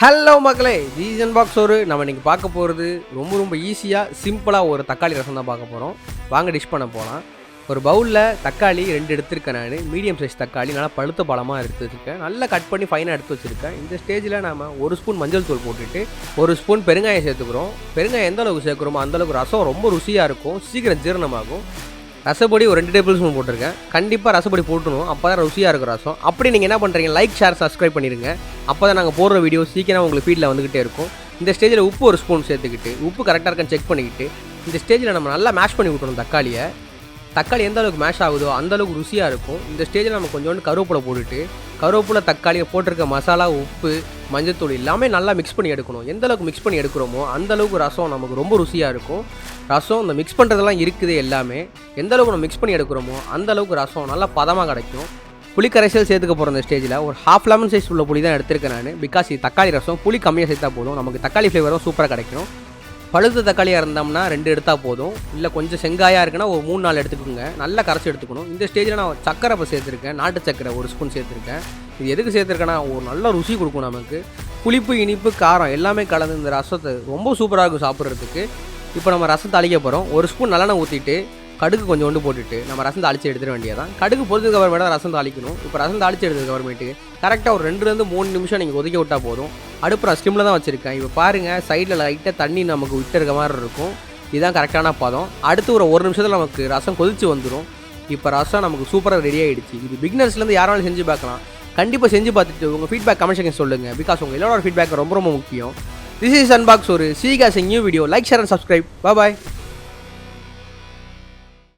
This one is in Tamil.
ஹலோ மக்களே, ரீசன் பாக்ஸ் ஒரு நம்ம இன்றைக்கி பார்க்க போகிறது ரொம்ப ஈஸியாக சிம்பிளாக ஒரு தக்காளி ரசம் தான் பார்க்க போகிறோம். வாங்க டிஷ் பண்ண போகலாம். ஒரு பவுலில் தக்காளி 2 எடுத்துருக்கேன். நான் மீடியம் சைஸ் தக்காளி நல்லா பழுத்த பழமாக எடுத்து வச்சுருக்கேன். நல்லா கட் பண்ணி ஃபைனாக எடுத்து வச்சுருக்கேன். இந்த ஸ்டேஜில் நம்ம 1 ஸ்பூன் மஞ்சள் தூள் போட்டுட்டு 1 ஸ்பூன் பெருங்காயம் சேர்த்துக்கிறோம். பெருங்காயம் எந்த அளவுக்கு சேர்க்குறோமோ அந்தளவுக்கு ரசம் ரொம்ப ருசியாக இருக்கும், சீக்கிரம் ஜீரணமாகும். ரசப்பொடி ஒரு 2 டேபிள் ஸ்பூன் போட்டிருக்கேன். கண்டிப்பாக ரசப்பொடி போட்டணும், அப்போ தான் ருசியாக இருக்கும் ரசம். அப்படி நீங்கள் என்ன பண்ணுறீங்க, லைக் ஷேர் சப்ஸ்கிரைப் பண்ணிடுங்க. அப்போ தான் நாங்கள் போடுற வீடியோ சீக்கிரம் உங்களுக்கு ஃபீல்டில் வந்துக்கிட்டே இருக்கும். இந்த ஸ்டேஜில் உப்பு 1 ஸ்பூன் சேர்த்துக்கிட்டு உப்பு கரெக்டாக இருக்கான்னு செக் பண்ணிக்கிட்டு இந்த ஸ்டேஜில் நம்ம நல்லா மேஷ் பண்ணி விட்டணும். தக்காளி எந்த அளவுக்கு மேஷ் ஆகுதோ அந்தளவுக்கு ருசியாக இருக்கும். இந்த ஸ்டேஜில் நம்ம கொஞ்சோண்டு கருவேப்பிலை போட்டுட்டு கருவேப்பிலை தக்காளியை போட்டிருக்க மசாலா உப்பு மஞ்சத்தூள் எல்லாமே நல்லா மிக்ஸ் பண்ணி எடுக்கணும். எந்த அளவுக்கு மிக்ஸ் பண்ணி எடுக்கிறோமோ அந்தளவுக்கு ரசம் நமக்கு ரொம்ப ருசியாக இருக்கும். ரசம் இந்த மிக்ஸ் பண்ணுறதெல்லாம் இருக்குது எல்லாமே. எந்த அளவுக்கு நம்ம மிக்ஸ் பண்ணி எடுக்கிறோமோ அந்தளவுக்கு ரசம் நல்லா பதமாக கிடைக்கும். புளி கரைசல் சேர்த்துக்க போகிற இந்த ஸ்டேஜில் ஒரு 1/2 லெமன் சைஸ் உள்ள புளி தான் எடுத்திருக்கேன் நான். பிகாஸ் இது தக்காளி ரசம், புளி கம்மியாக சேர்த்தா போதும், நமக்கு தக்காளி ஃப்ளேவரும் சூப்பராக கிடைக்கும். பழுத்த தக்காளியாக இருந்தோம்னா 2 எடுத்தால் போதும், இல்லை கொஞ்சம் செங்காயாக இருக்குன்னா ஒரு 3-4 எடுத்துக்கோங்க. நல்லா கரைச்சி எடுத்துக்கணும். இந்த ஸ்டேஜில் நான் சக்கரை இப்போ சேர்த்துருக்கேன், நாட்டு சக்கரை 1 ஸ்பூன் சேர்த்துருக்கேன். இது எதுக்கு சேர்த்துருக்கேன்னா ஒரு நல்ல ருசி கொடுக்கும் நமக்கு. புளிப்பு இனிப்பு காரம் எல்லாமே கலந்து இந்த ரசத்தை ரொம்ப சூப்பராக இருக்கும் சாப்பிட்றதுக்கு. இப்போ நம்ம ரசம் தாளிக்க போகிறோம். 1 ஸ்பூன் நல்லெண்ணெய் ஊற்றிட்டு கடுகு கொஞ்சோண்டு போட்டுட்டு நம்ம ரசம் தாளித்து எடுத்துட வேண்டியதான். கடுகு பொறுத்ததுக்கு அப்புறமேட்டு தான் ரசம் தாளிக்கணும். இப்போ ரசம் தாளித்து எடுத்ததுக்கு அப்புறமேட்டு கரெக்டாக ஒரு 2-3 நிமிஷம் நீங்கள் ஒதுக்கி விட்டால் போதும். அடுப்பு நான் ஸ்டிம்மில் தான் வச்சுருக்கேன். இப்போ பாருங்கள், சைடில் லைட்டாக தண்ணி நமக்கு விட்டு இருக்க மாதிரி இருக்கும். இதுதான் கரெக்டான பதம். அடுத்து ஒரு 1 நிமிஷத்தில் நமக்கு ரசம் கொதிச்சு வந்துடும். இப்போ ரசம் நமக்கு சூப்பராக ரெடி ஆகிடுச்சு. இது பிகினர்ஸ்லேருந்து யாராலும் செஞ்சு பார்க்கலாம். கண்டிப்பாக செஞ்சு பார்த்துட்டு உங்கள் ஃபீட்பேக் கமெண்ட் செக்ஷன் சொல்லுங்கள். பிகாஸ் உங்கள் எல்லாரோட ஃபீட்பேக் ரொம்ப முக்கியம். திஸ் இஸ் அன்பாக்ஸ் ஒரு. See you guys in new video. Like, share and subscribe. Bye bye.